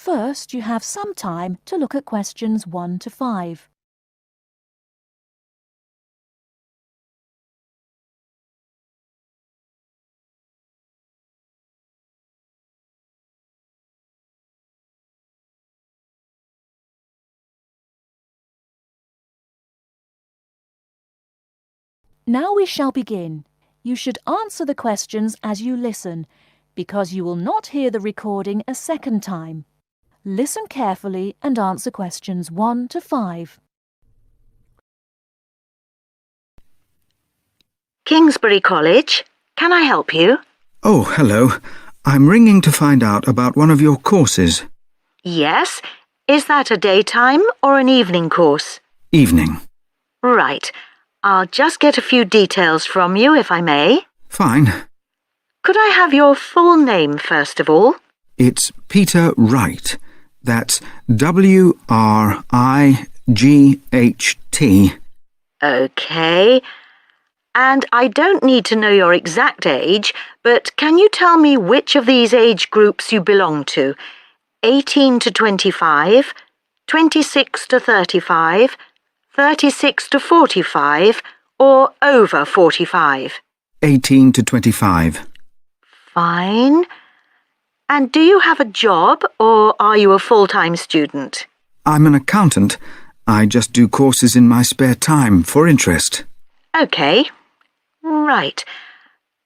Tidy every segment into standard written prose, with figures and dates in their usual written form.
First, you have some time to look at questions 1 to 5. Now we shall begin. You should answer the questions as you listen, because you will not hear the recording a second time. Listen carefully and answer questions 1 to 5. Kingsbury College, can I help you? Oh, hello. I'm ringing to find out about one of your courses. Yes. Is that a daytime or an evening course? Evening. Right. I'll just get a few details from you, if I may. Fine. Could I have your full name, first of all? It's Peter Wright. That's Wright. OK. And I don't need to know your exact age, but can you tell me which of these age groups you belong to? 18 to 25, 26 to 35, 36 to 45, or over 45? 18 to 25. Fine. And do you have a job, or are you a full-time student? I'm an accountant. I just do courses in my spare time for interest. OK. Right.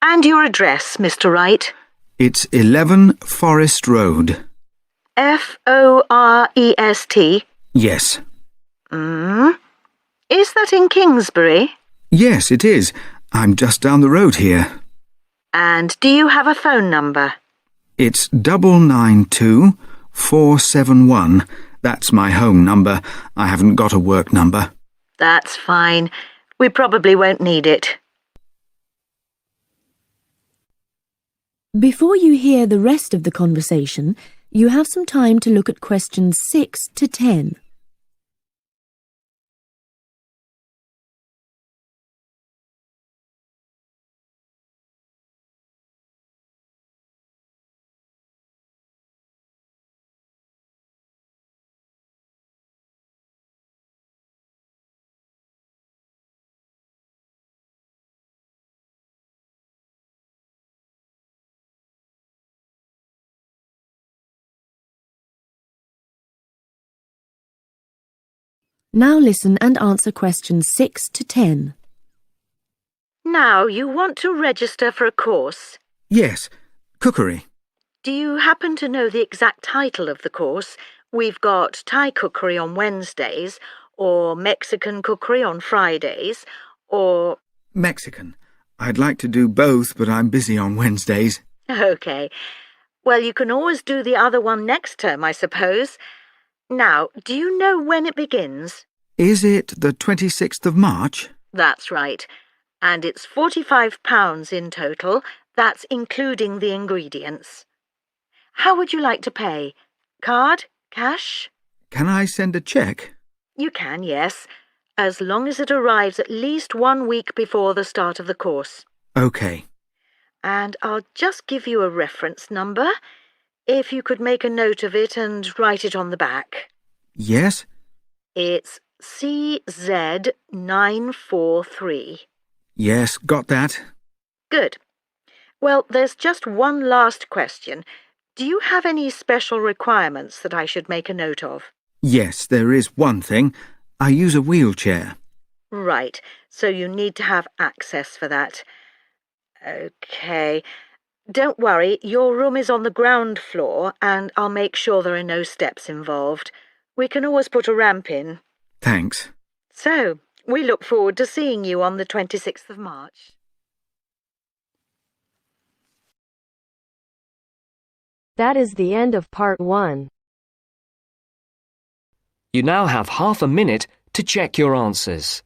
And your address, Mr. Wright? It's 11 Forest Road. Forest? Yes. Is that in Kingsbury? Yes, it is. I'm just down the road here. And do you have a phone number? It's 992 471. That's my home number. I haven't got a work number. That's fine. We probably won't need it. Before you hear the rest of the conversation, you have some time to look at questions 6 to 10. Now listen and answer questions 6 to 10. Now, you want to register for a course. Yes, cookery. Do you happen to know the exact title of the course? We've got Thai cookery on Wednesdays, or Mexican cookery on Fridays, or... Mexican. I'd like to do both, but I'm busy on Wednesdays. OK. Well, you can always do the other one next term, I suppose. Now, do you know when it begins? Is it the 26th of March? That's right. And it's £45 in total. That's including the ingredients. How would you like to pay? Card? Cash? Can I send a cheque? You can, yes, as long as it arrives at least 1 week before the start of the course. OK. And I'll just give you a reference number, if you could make a note of it and write it on the back. Yes? It's CZ943. Yes, got that. Good. Well, there's just one last question. Do you have any special requirements that I should make a note of? Yes, there is one thing. I use a wheelchair. Right, so you need to have access for that. OK. Don't worry, your room is on the ground floor, and I'll make sure there are no steps involved. We can always put a ramp in. Thanks. So, we look forward to seeing you on the 26th of March. That is the end of part 1. You now have half a minute to check your answers.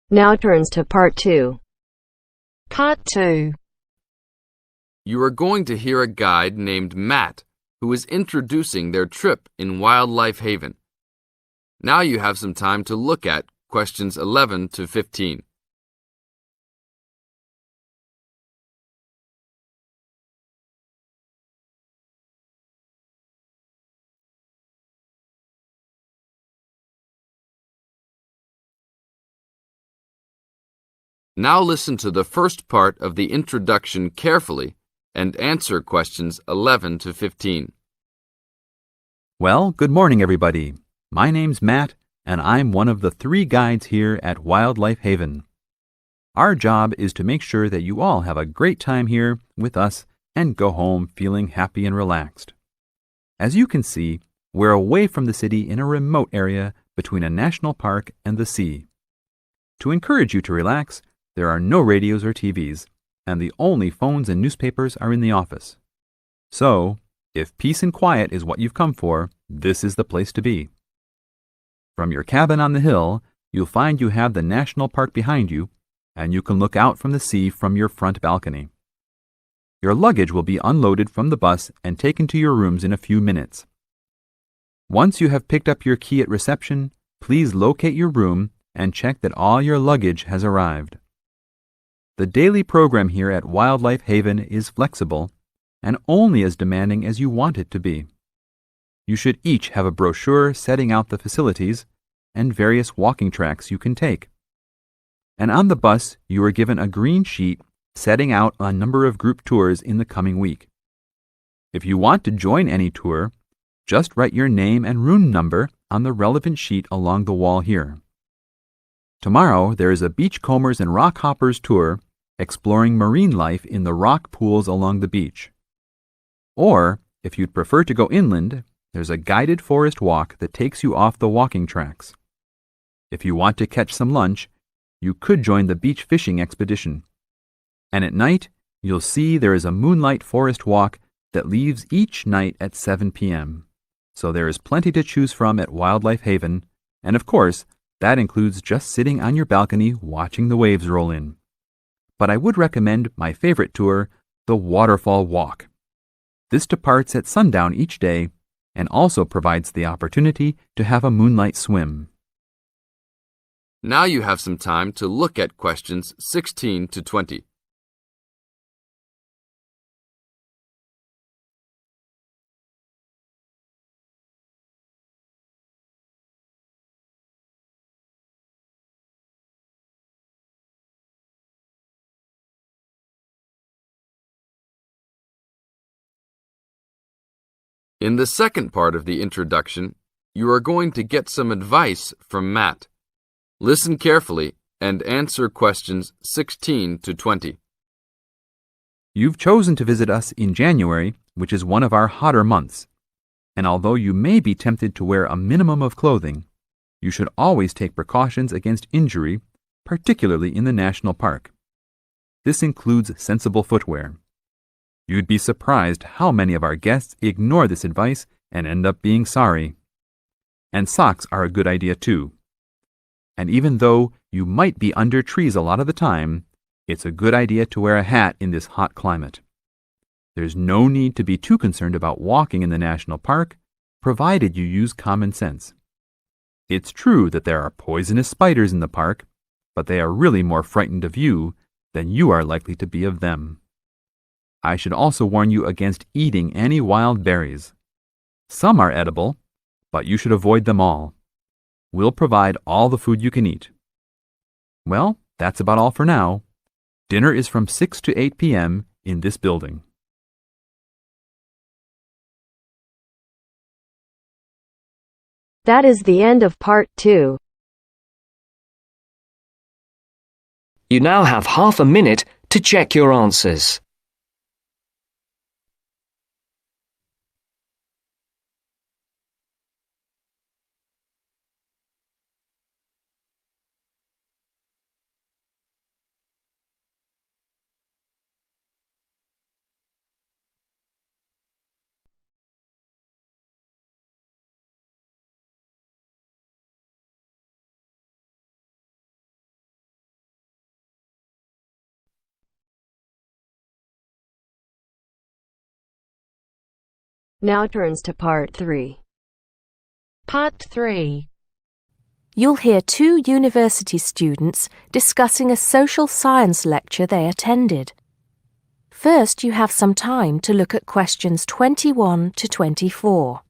Now turns to Part 2. Part 2. You are going to hear a guide named Matt who is introducing their trip in Wildlife Haven. Now you have some time to look at questions 11 to 15. Now listen to the first part of the introduction carefully and answer questions 11 to 15. Well, good morning, everybody. My name's Matt, and I'm one of the 3 guides here at Wildlife Haven. Our job is to make sure that you all have a great time here with us and go home feeling happy and relaxed. As you can see, we're away from the city in a remote area between a national park and the sea. To encourage you to relax, there are no radios or TVs, and the only phones and newspapers are in the office. So, if peace and quiet is what you've come for, this is the place to be. From your cabin on the hill, you'll find you have the national park behind you, and you can look out from the sea from your front balcony. Your luggage will be unloaded from the bus and taken to your rooms in a few minutes. Once you have picked up your key at reception, please locate your room and check that all your luggage has arrived. The daily program here at Wildlife Haven is flexible and only as demanding as you want it to be. You should each have a brochure setting out the facilities and various walking tracks you can take. And on the bus, you are given a green sheet setting out a number of group tours in the coming week. If you want to join any tour, just write your name and room number on the relevant sheet along the wall here. Tomorrow, there is a beachcombers and rock hoppers tour exploring marine life in the rock pools along the beach. Or, if you'd prefer to go inland, there's a guided forest walk that takes you off the walking tracks. If you want to catch some lunch, you could join the beach fishing expedition. And at night, you'll see there is a moonlight forest walk that leaves each night at 7 p.m. So there is plenty to choose from at Wildlife Haven, and of course, that includes just sitting on your balcony watching the waves roll in. But I would recommend my favorite tour, the Waterfall Walk. This departs at sundown each day and also provides the opportunity to have a moonlight swim. Now you have some time to look at questions 16 to 20. In the second part of the introduction, you are going to get some advice from Matt. Listen carefully and answer questions 16 to 20. You've chosen to visit us in January, which is one of our hotter months. And although you may be tempted to wear a minimum of clothing, you should always take precautions against injury, particularly in the national park. This includes sensible footwear. You'd be surprised how many of our guests ignore this advice and end up being sorry. And socks are a good idea too. And even though you might be under trees a lot of the time, it's a good idea to wear a hat in this hot climate. There's no need to be too concerned about walking in the national park, provided you use common sense. It's true that there are poisonous spiders in the park, but they are really more frightened of you than you are likely to be of them. I should also warn you against eating any wild berries. Some are edible, but you should avoid them all. We'll provide all the food you can eat. Well, that's about all for now. Dinner is from 6 to 8 p.m. in this building. That is the end of Part 2. You now have half a minute to check your answers. Now turns to part 3. Part 3. You'll hear two university students discussing a social science lecture they attended. First, you have some time to look at questions 21 to 24.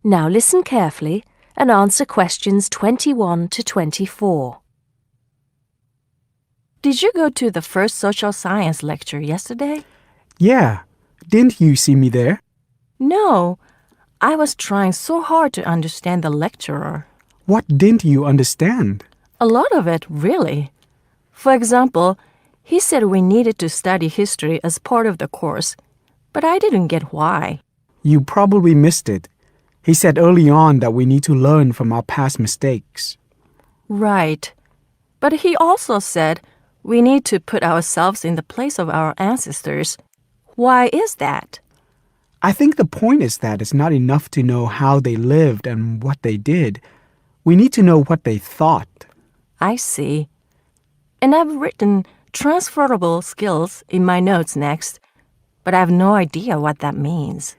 Now listen carefully and answer questions 21 to 24. Did you go to the first social science lecture yesterday? Yeah, didn't you see me there? No, I was trying so hard to understand the lecturer. What didn't you understand? A lot of it, really. For example, he said we needed to study history as part of the course, but I didn't get why. You probably missed it. He said early on that we need to learn from our past mistakes. Right. But he also said we need to put ourselves in the place of our ancestors. Why is that? I think the point is that it's not enough to know how they lived and what they did. We need to know what they thought. I see. And I've written transferable skills in my notes next, but I have no idea what that means.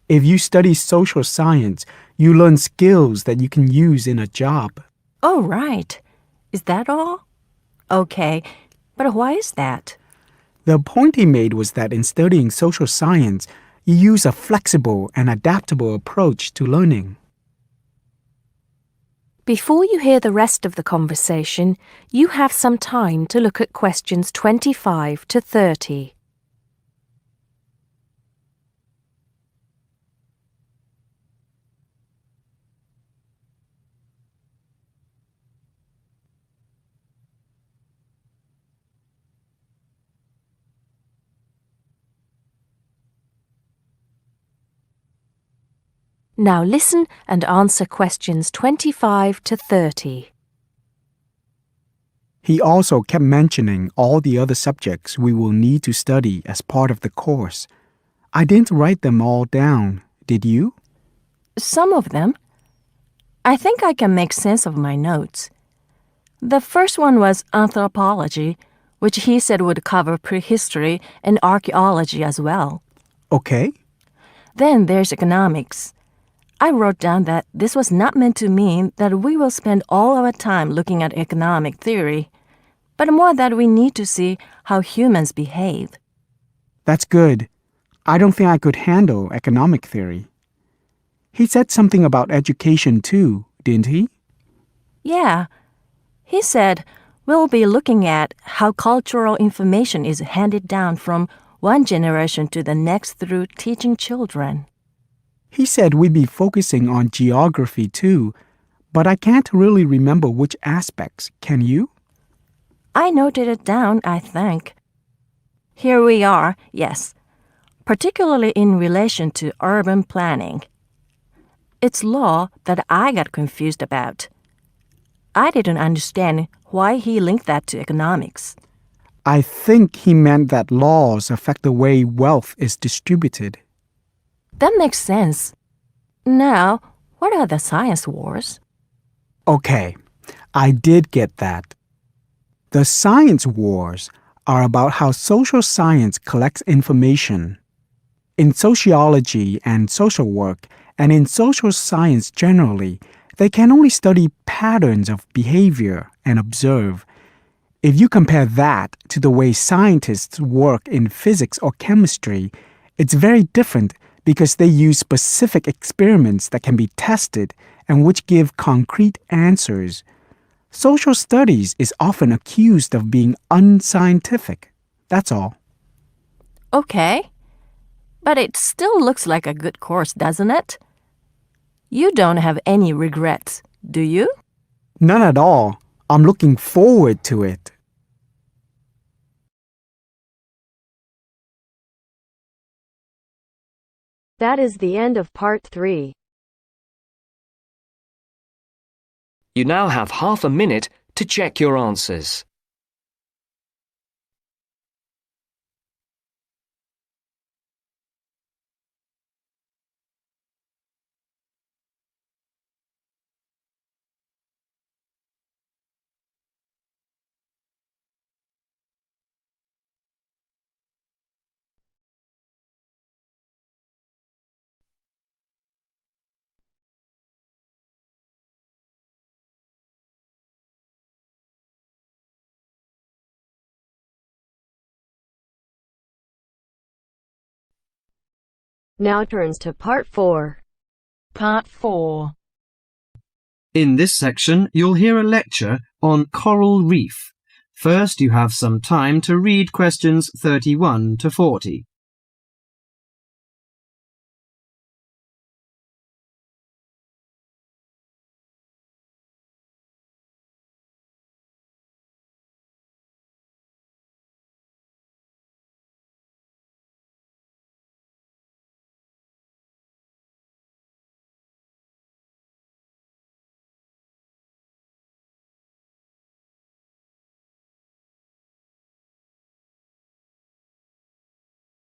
If you study social science, you learn skills that you can use in a job. Oh, right. Is that all? Okay, but why is that? The point he made was that in studying social science, you use a flexible and adaptable approach to learning. Before you hear the rest of the conversation, you have some time to look at questions 25 to 30. Now listen and answer questions 25 to 30. He also kept mentioning all the other subjects we will need to study as part of the course. I didn't write them all down, did you? Some of them. I think I can make sense of my notes. The first one was anthropology, which he said would cover prehistory and archaeology as well. Okay. Then there's economics. I wrote down that this was not meant to mean that we will spend all our time looking at economic theory, but more that we need to see how humans behave. That's good. I don't think I could handle economic theory. He said something about education too, didn't he? Yeah. He said we'll be looking at how cultural information is handed down from one generation to the next through teaching children. He said we'd be focusing on geography too, but I can't really remember which aspects, can you? I noted it down, I think. Here we are, yes, particularly in relation to urban planning. It's law that I got confused about. I didn't understand why he linked that to economics. I think he meant that laws affect the way wealth is distributed. That makes sense. Now, what are the science wars? Okay, I did get that. The science wars are about how social science collects information. In sociology and social work, and in social science generally, they can only study patterns of behavior and observe. If you compare that to the way scientists work in physics or chemistry, it's very different because they use specific experiments that can be tested and which give concrete answers. Social studies is often accused of being unscientific. That's all. Okay. But it still looks like a good course, doesn't it? You don't have any regrets, do you? None at all. I'm looking forward to it. That is the end of part 3. You now have half a minute to check your answers. Now turns to Part 4. Part 4. In this section, you'll hear a lecture on coral reef. First, you have some time to read questions 31 to 40.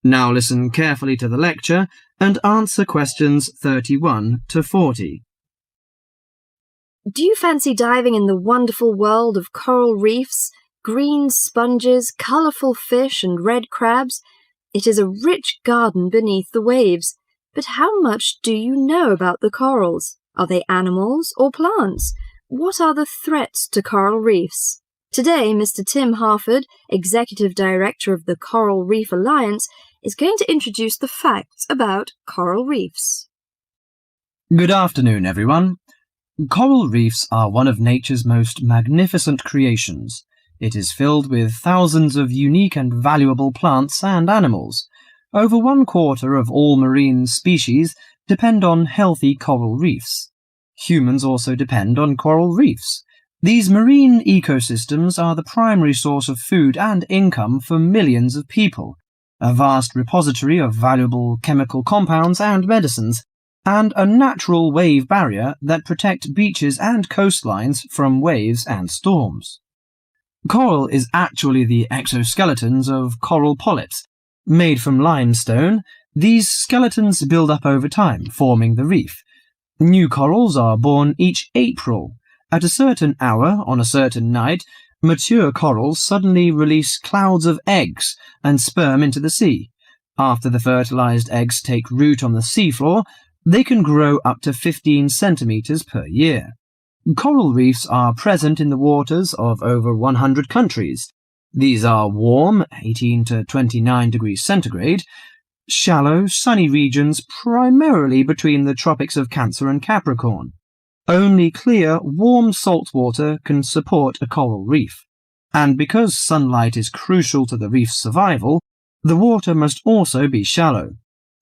Now listen carefully to the lecture and answer questions 31 to 40. Do you fancy diving in the wonderful world of coral reefs, green sponges, colourful fish and red crabs? It is a rich garden beneath the waves. But how much do you know about the corals? Are they animals or plants? What are the threats to coral reefs? Today, Mr. Tim Harford, Executive Director of the Coral Reef Alliance, is going to introduce the facts about coral reefs. Good afternoon, everyone. Coral reefs are one of nature's most magnificent creations. It is filled with thousands of unique and valuable plants and animals. Over 1/4 of all marine species depend on healthy coral reefs. Humans also depend on coral reefs. These marine ecosystems are the primary source of food and income for millions of people, a vast repository of valuable chemical compounds and medicines, and a natural wave barrier that protect beaches and coastlines from waves and storms. Coral is actually the exoskeletons of coral polyps. Made from limestone, these skeletons build up over time, forming the reef. New corals are born each April. At a certain hour, on a certain night, mature corals suddenly release clouds of eggs and sperm into the sea. After the fertilized eggs take root on the seafloor, they can grow up to 15 centimeters per year. Coral reefs are present in the waters of over 100 countries. These are warm, 18 to 29 degrees centigrade, shallow, sunny regions primarily between the tropics of Cancer and Capricorn. Only clear, warm salt water can support a coral reef. And because sunlight is crucial to the reef's survival, the water must also be shallow.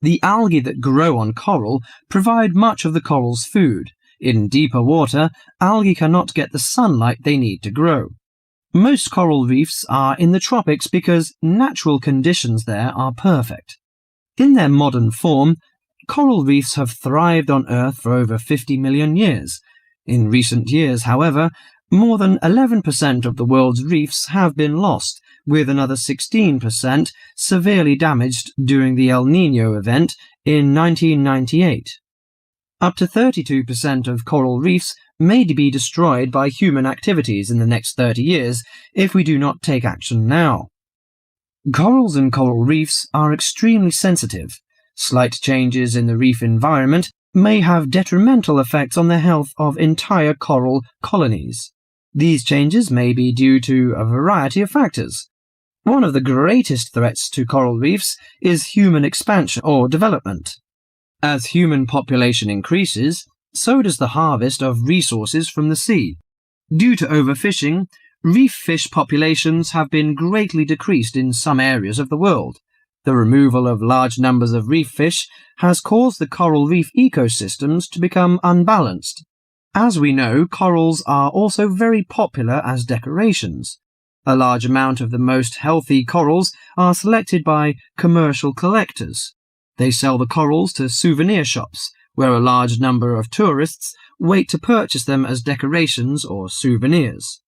The algae that grow on coral provide much of the coral's food. In deeper water, algae cannot get the sunlight they need to grow. Most coral reefs are in the tropics because natural conditions there are perfect. In their modern form, coral reefs have thrived on Earth for over 50 million years. In recent years, however, more than 11% of the world's reefs have been lost, with another 16% severely damaged during the El Niño event in 1998. Up to 32% of coral reefs may be destroyed by human activities in the next 30 years if we do not take action now. Corals and coral reefs are extremely sensitive. Slight changes in the reef environment may have detrimental effects on the health of entire coral colonies. These changes may be due to a variety of factors. One of the greatest threats to coral reefs is human expansion or development. As human population increases, so does the harvest of resources from the sea. Due to overfishing, reef fish populations have been greatly decreased in some areas of the world. The removal of large numbers of reef fish has caused the coral reef ecosystems to become unbalanced. As we know, corals are also very popular as decorations. A large amount of the most healthy corals are selected by commercial collectors. They sell the corals to souvenir shops, where a large number of tourists wait to purchase them as decorations or souvenirs.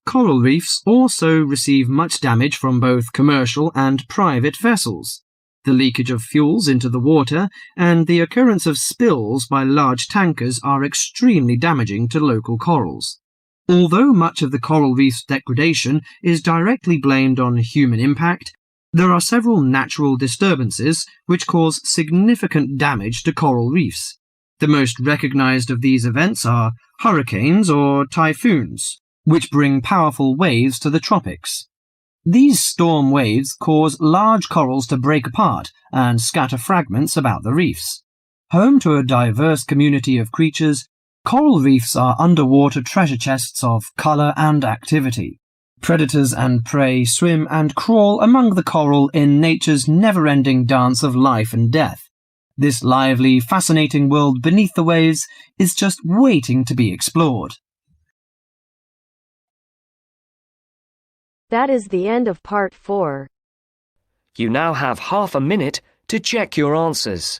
Coral reefs also receive much damage from both commercial and private vessels. The leakage of fuels into the water and the occurrence of spills by large tankers are extremely damaging to local corals. Although much of the coral reef's degradation is directly blamed on human impact, there are several natural disturbances which cause significant damage to coral reefs. The most recognized of these events are hurricanes or typhoons, which bring powerful waves to the tropics. These storm waves cause large corals to break apart and scatter fragments about the reefs. Home to a diverse community of creatures, coral reefs are underwater treasure chests of colour and activity. Predators and prey swim and crawl among the coral in nature's never-ending dance of life and death. This lively, fascinating world beneath the waves is just waiting to be explored. That is the end of part 4. You now have half a minute to check your answers.